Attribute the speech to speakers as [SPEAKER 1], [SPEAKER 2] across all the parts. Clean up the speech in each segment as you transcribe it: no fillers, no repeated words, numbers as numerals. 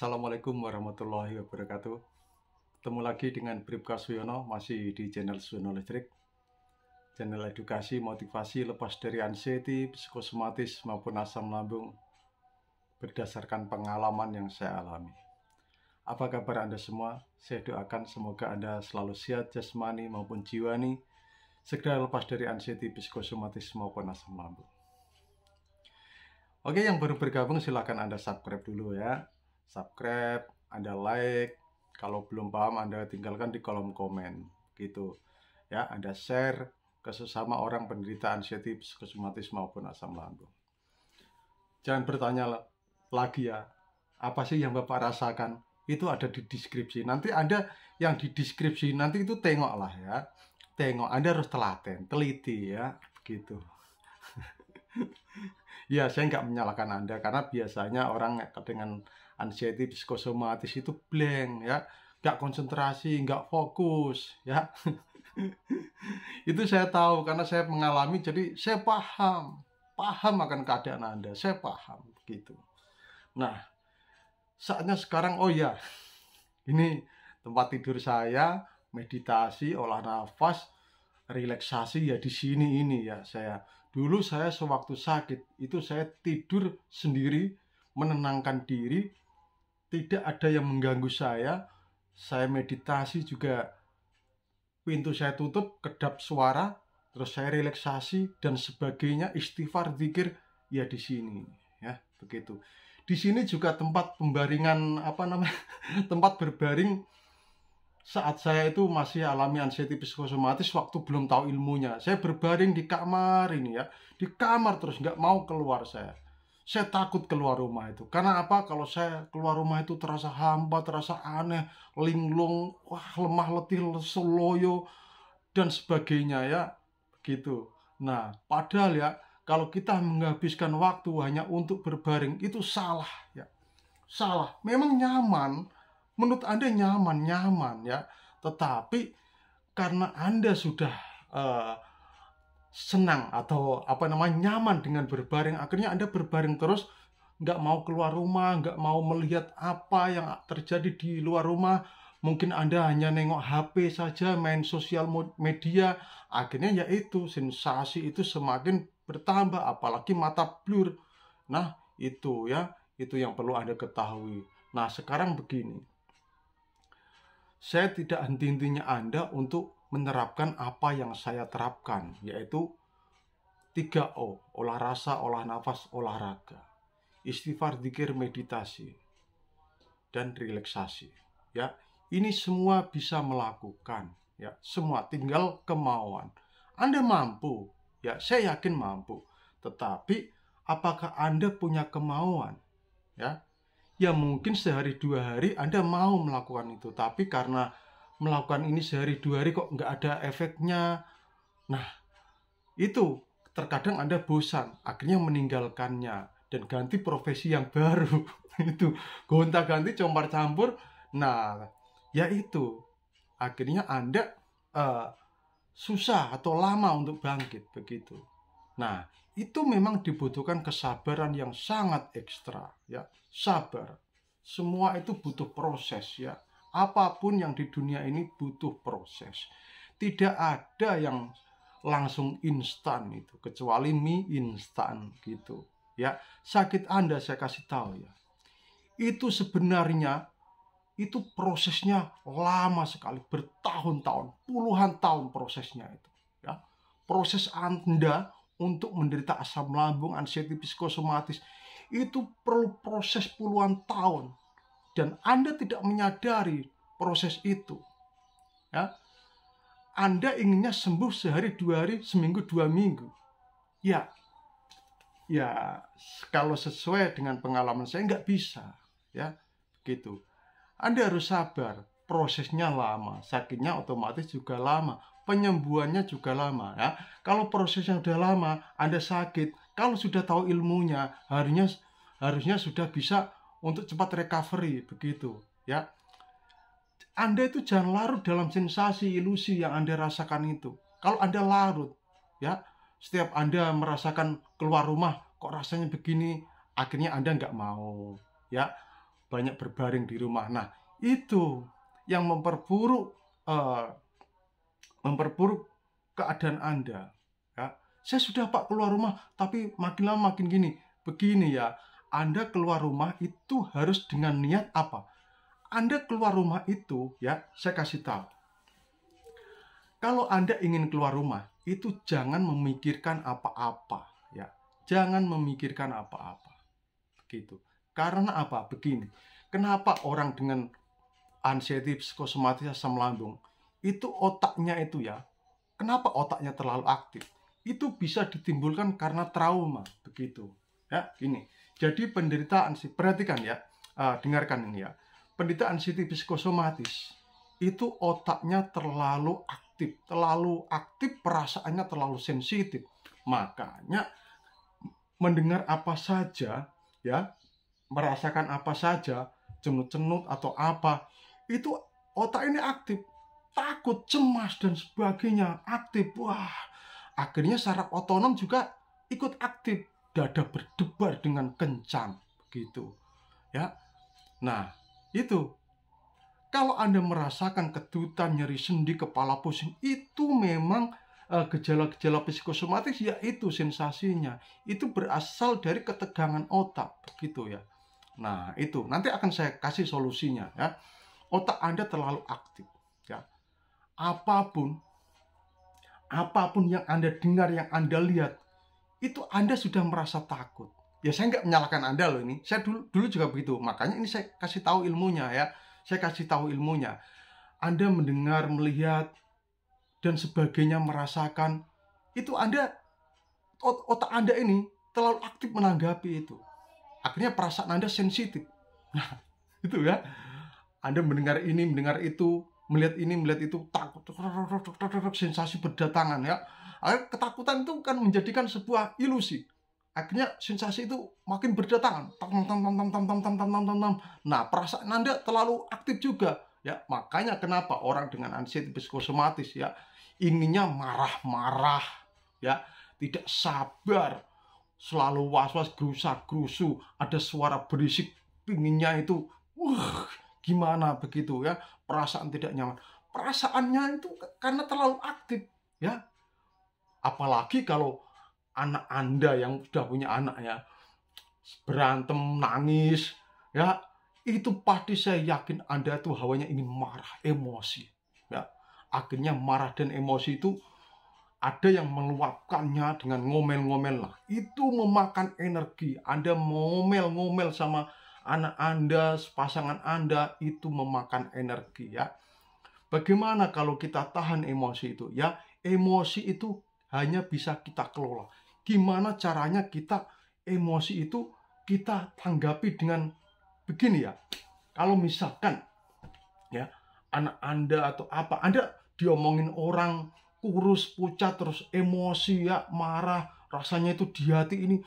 [SPEAKER 1] Assalamualaikum warahmatullahi wabarakatuh. Ketemu lagi dengan Bribka Suyono, masih di channel Suyono Listrik. Channel edukasi, motivasi, lepas dari anxiety, psikosomatis maupun asam lambung berdasarkan pengalaman yang saya alami. Apa kabar Anda semua? Saya doakan semoga Anda selalu sehat jasmani maupun jiwani, segera lepas dari anxiety, psikosomatis maupun asam lambung. Oke, yang baru bergabung silahkan Anda subscribe dulu ya. Subscribe, Anda like. Kalau belum paham, Anda tinggalkan di kolom komen gitu ya. Anda share ke sesama orang penderita anxiety, psikosomatis maupun asam lambung. Jangan bertanya lagi ya, apa sih yang Bapak rasakan? Itu ada di deskripsi. Nanti Anda yang di deskripsi nanti itu tengoklah ya. Tengok, Anda harus telaten, teliti ya, gitu. Ya, saya nggak menyalahkan Anda karena biasanya orang dengan anxiety, psikosomatis itu blank ya, nggak konsentrasi, nggak fokus ya. Itu saya tahu karena saya mengalami, jadi saya paham akan keadaan Anda, saya paham gitu. Nah, saatnya sekarang, oh ya, ini tempat tidur saya, meditasi, olah nafas, relaksasi ya di sini ini ya. Dulu saya sewaktu sakit itu saya tidur sendiri, menenangkan diri, tidak ada yang mengganggu saya. Saya meditasi juga, pintu saya tutup, kedap suara, terus saya relaksasi dan sebagainya, istighfar, zikir ya di sini ya, begitu. Di sini juga tempat pembaringan tempat berbaring saat saya itu masih alami anxiety psikosomatis, waktu belum tahu ilmunya. Saya berbaring di kamar ini ya, di kamar terus nggak mau keluar saya. Saya takut keluar rumah itu. Karena apa? Kalau saya keluar rumah itu terasa hampa, terasa aneh, linglung, wah, lemah letih, loyo dan sebagainya ya, gitu. Nah, padahal ya, kalau kita menghabiskan waktu hanya untuk berbaring itu salah ya. Salah. Memang nyaman. Menurut Anda nyaman ya, tetapi karena Anda sudah senang atau nyaman dengan berbaring, akhirnya Anda berbaring terus, nggak mau keluar rumah, nggak mau melihat apa yang terjadi di luar rumah. Mungkin Anda hanya nengok HP saja, main sosial media, akhirnya yaitu sensasi itu semakin bertambah, apalagi mata blur. Nah, itu ya, itu yang perlu Anda ketahui. Nah, sekarang begini. Saya tidak henti-hentinya Anda untuk menerapkan apa yang saya terapkan, yaitu 3O, olah rasa, olah nafas, olahraga, istighfar, zikir, meditasi, dan relaksasi. Ya, ini semua bisa melakukan, ya, semua tinggal kemauan. Anda mampu, ya, saya yakin mampu. Tetapi apakah Anda punya kemauan? Ya, ya mungkin sehari dua hari Anda mau melakukan itu, tapi karena melakukan ini sehari dua hari kok nggak ada efeknya, nah itu terkadang Anda bosan, akhirnya meninggalkannya dan ganti profesi yang baru. Itu gonta-ganti, compar-campur. Nah, ya itu akhirnya Anda susah atau lama untuk bangkit begitu. Nah, itu memang dibutuhkan kesabaran yang sangat ekstra ya. Sabar. Semua itu butuh proses ya. Apapun yang di dunia ini butuh proses. Tidak ada yang langsung instan itu, kecuali mie instan gitu ya. Sakit Anda saya kasih tahu ya. Itu sebenarnya itu prosesnya lama sekali, bertahun-tahun, puluhan tahun prosesnya itu ya. Proses Anda untuk menderita asam lambung, anxiety, psikosomatis itu perlu proses puluhan tahun dan Anda tidak menyadari proses itu ya. Anda inginnya sembuh sehari dua hari, seminggu dua minggu ya. Ya, kalau sesuai dengan pengalaman saya nggak bisa ya, begitu. Anda harus sabar, prosesnya lama, sakitnya otomatis juga lama, penyembuhannya juga lama ya. Kalau prosesnya sudah lama, Anda sakit, kalau sudah tahu ilmunya, harusnya sudah bisa untuk cepat recovery begitu ya. Anda itu jangan larut dalam sensasi, ilusi yang Anda rasakan itu. Kalau Anda larut ya, setiap Anda merasakan keluar rumah kok rasanya begini, akhirnya Anda nggak mau ya. banyak berbaring di rumah. Nah, itu yang memperburuk keadaan Anda. Ya. Saya sudah Pak keluar rumah, tapi makin lama makin gini. Begini ya, Anda keluar rumah itu harus dengan niat apa? Anda keluar rumah itu, ya, saya kasih tahu. Kalau Anda ingin keluar rumah, itu jangan memikirkan apa-apa, ya. Jangan memikirkan apa-apa. Begitu. Karena apa? Begini. Kenapa orang dengan anxiety, psikosomatis, asam lambung, itu otaknya itu ya. Kenapa otaknya terlalu aktif? Itu bisa ditimbulkan karena trauma, begitu. Ya, gini. Jadi penderita anxiety, perhatikan ya, dengarkan ini ya. Penderita anxiety psikosomatis itu otaknya terlalu aktif, perasaannya terlalu sensitif. Makanya mendengar apa saja, ya, merasakan apa saja, cenut-cenut atau apa, itu otak ini aktif, takut, cemas dan sebagainya, aktif. Wah, akhirnya saraf otonom juga ikut aktif, dada berdebar dengan kencang, begitu. Ya, nah itu. Kalau Anda merasakan kedutan, nyeri sendi, kepala pusing, itu memang gejala-gejala psikosomatis, yaitu sensasinya. Itu berasal dari ketegangan otak, begitu ya. Nah, itu nanti akan saya kasih solusinya ya. Otak Anda terlalu aktif ya. Apapun yang Anda dengar, yang Anda lihat, itu Anda sudah merasa takut. Ya, saya nggak menyalahkan Anda loh ini. Saya dulu juga begitu. Makanya ini saya kasih tahu ilmunya ya. Saya kasih tahu ilmunya. Anda mendengar, melihat, dan sebagainya, merasakan, itu otak Anda ini terlalu aktif menanggapi itu. Akhirnya perasaan Anda sensitif. Nah, itu ya. Anda mendengar ini, mendengar itu, melihat ini, melihat itu, takut, sensasi berdatangan ya. Akhirnya ketakutan itu kan menjadikan sebuah ilusi. Akhirnya sensasi itu makin berdatangan. Nah, perasaan Anda terlalu aktif juga. Ya, makanya kenapa orang dengan anxiety psikosomatis ya inginnya marah-marah, ya, tidak sabar, selalu was-was, gerusa-gerusu, ada suara berisik, pinginnya itu, gimana begitu ya, perasaan tidak nyaman. Perasaannya itu karena terlalu aktif, ya. Apalagi kalau anak Anda yang sudah punya anak ya, berantem, nangis, ya, itu pasti saya yakin Anda tuh hawanya ingin marah, emosi, ya. Akhirnya marah dan emosi itu ada yang meluapkannya dengan ngomel-ngomel lah. Itu memakan energi. Anda ngomel-ngomel sama anak Anda, pasangan Anda, itu memakan energi ya. Bagaimana kalau kita tahan emosi itu ya? Emosi itu hanya bisa kita kelola. Gimana caranya kita emosi itu kita tanggapi dengan begini ya. Kalau misalkan ya anak Anda atau apa, Anda diomongin orang kurus, pucat, terus emosi ya, marah, rasanya itu di hati ini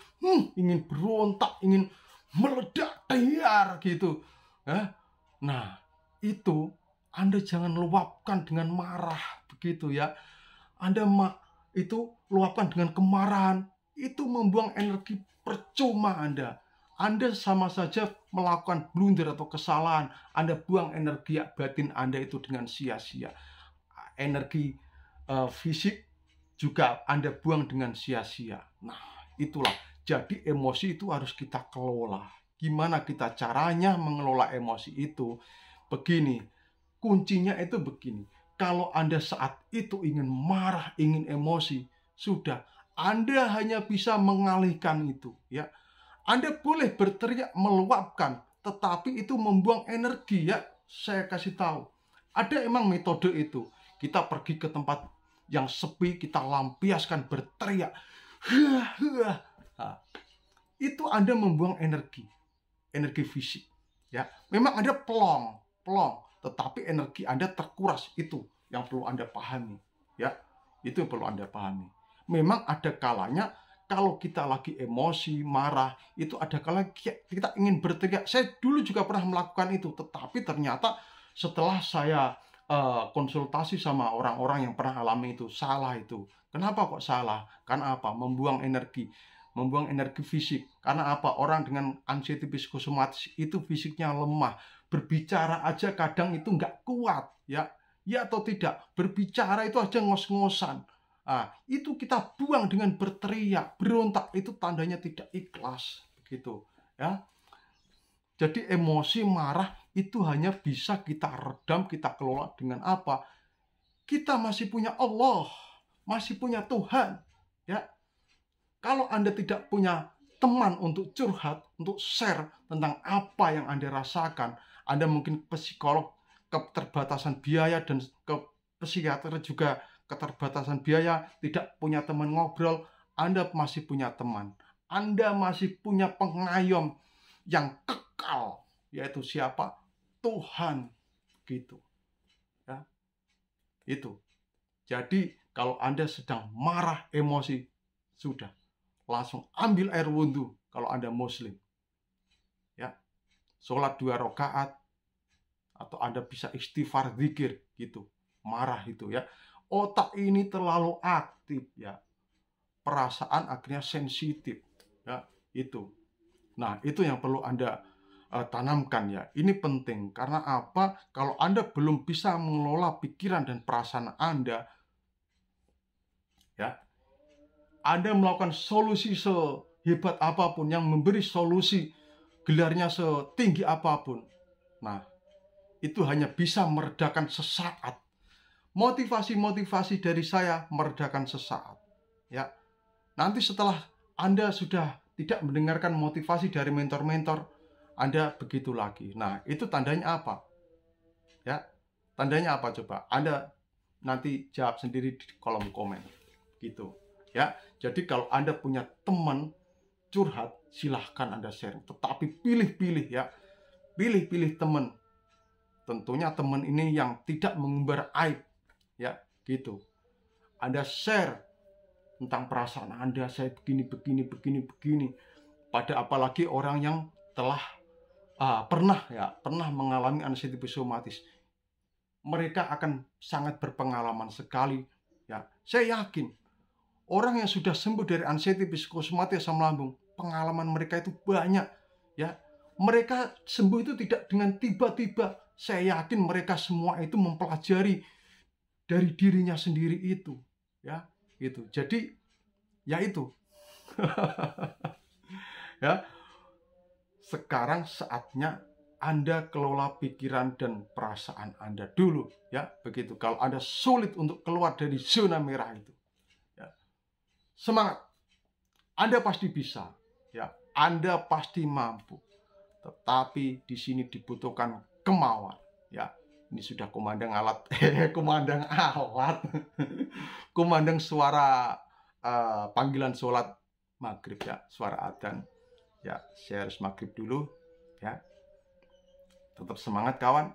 [SPEAKER 1] ingin berontak, ingin meledak liar gitu ya. Nah, itu Anda jangan luapkan dengan marah begitu ya. Anda itu luapkan dengan kemarahan, itu membuang energi percuma Anda. Anda sama saja melakukan blunder atau kesalahan. Anda buang energi batin Anda itu dengan sia-sia. Energi fisik juga Anda buang dengan sia-sia. Nah, itulah. Jadi emosi itu harus kita kelola. Gimana kita caranya mengelola emosi itu? Begini, kuncinya itu begini. Kalau Anda saat itu ingin marah, ingin emosi, sudah, Anda hanya bisa mengalihkan itu, ya. Anda boleh berteriak, meluapkan, tetapi itu membuang energi, ya. Saya kasih tahu. Ada emang metode itu. Kita pergi ke tempat yang sepi, kita lampiaskan berteriak. Nah, itu Anda membuang energi fisik, ya. Memang Anda pelong, tetapi energi Anda terkuras, itu yang perlu Anda pahami, ya. Itu yang perlu Anda pahami. Memang ada kalanya kalau kita lagi emosi, marah, itu ada kalanya kita ingin berteriak. Saya dulu juga pernah melakukan itu, tetapi ternyata setelah saya konsultasi sama orang-orang yang pernah alami itu, salah itu. Kenapa kok salah? Karena apa? Membuang energi. membuang energi fisik. Karena apa? Orang dengan anxiety psikosomatis itu fisiknya lemah. Berbicara aja kadang itu nggak kuat, ya. Ya atau tidak? Berbicara itu aja ngos-ngosan. Nah, itu kita buang dengan berteriak, berontak, itu tandanya tidak ikhlas, begitu, ya. Jadi emosi marah itu hanya bisa kita redam, kita kelola dengan apa? Kita masih punya Allah, masih punya Tuhan, ya. Kalau Anda tidak punya teman untuk curhat, untuk share tentang apa yang Anda rasakan, Anda mungkin psikolog, keterbatasan biaya, dan ke psikiater juga keterbatasan biaya, tidak punya teman ngobrol, Anda masih punya teman. Anda masih punya pengayom yang kekal, yaitu siapa? Tuhan, gitu. Ya, itu. Jadi kalau Anda sedang marah, emosi, sudah langsung ambil air wudhu kalau Anda Muslim. Ya. Sholat 2 rakaat atau Anda bisa istighfar zikir gitu. Marah itu ya. Otak ini terlalu aktif ya. Perasaan akhirnya sensitif ya, itu. Nah, itu yang perlu Anda tanamkan ya. Ini penting karena apa? Kalau Anda belum bisa mengelola pikiran dan perasaan Anda, ya, Anda melakukan solusi sehebat apapun, yang memberi solusi gelarnya setinggi apapun, nah, itu hanya bisa meredakan sesaat. Motivasi-motivasi dari saya meredakan sesaat. Ya, nanti setelah Anda sudah tidak mendengarkan motivasi dari mentor-mentor, Anda begitu lagi. Nah, itu tandanya apa? Ya, tandanya apa coba? Anda nanti jawab sendiri di kolom komen. Gitu. Ya, jadi kalau Anda punya teman curhat, silahkan Anda share. Tetapi pilih-pilih ya. Pilih-pilih teman. Tentunya teman ini yang tidak mengumbar aib. Ya, gitu. Anda share tentang perasaan Anda, saya begini. Pada apalagi orang yang telah pernah mengalami anxiety psikosomatis. Mereka akan sangat berpengalaman sekali. Ya, saya yakin orang yang sudah sembuh dari anxiety psikosomatis asam lambung, pengalaman mereka itu banyak. Ya, mereka sembuh itu tidak dengan tiba-tiba. Saya yakin mereka semua itu mempelajari dari dirinya sendiri itu, ya, gitu. Jadi, ya itu. Ya, sekarang saatnya Anda kelola pikiran dan perasaan Anda dulu, ya, begitu. Kalau Anda sulit untuk keluar dari zona merah itu, ya, semangat. Anda pasti bisa, ya. Anda pasti mampu. Tetapi di sini dibutuhkan kemauan, ya. Ini sudah kumandang alat, kumandang alat, kumandang suara panggilan sholat maghrib ya, suara adzan. Ya, saya harus maghrib dulu, ya. Tetap semangat kawan,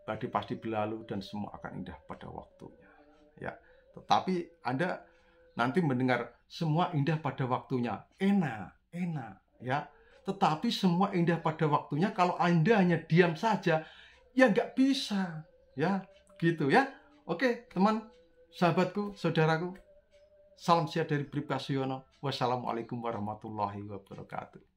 [SPEAKER 1] badai pasti berlalu dan semua akan indah pada waktunya. Ya, tetapi Anda nanti mendengar semua indah pada waktunya, enak, ya. Tetapi semua indah pada waktunya kalau Anda hanya diam saja, ya nggak bisa, ya, gitu ya. Oke, teman, sahabatku, saudaraku, salam sehat dari Bribka Siono. Wassalamualaikum warahmatullahi wabarakatuh.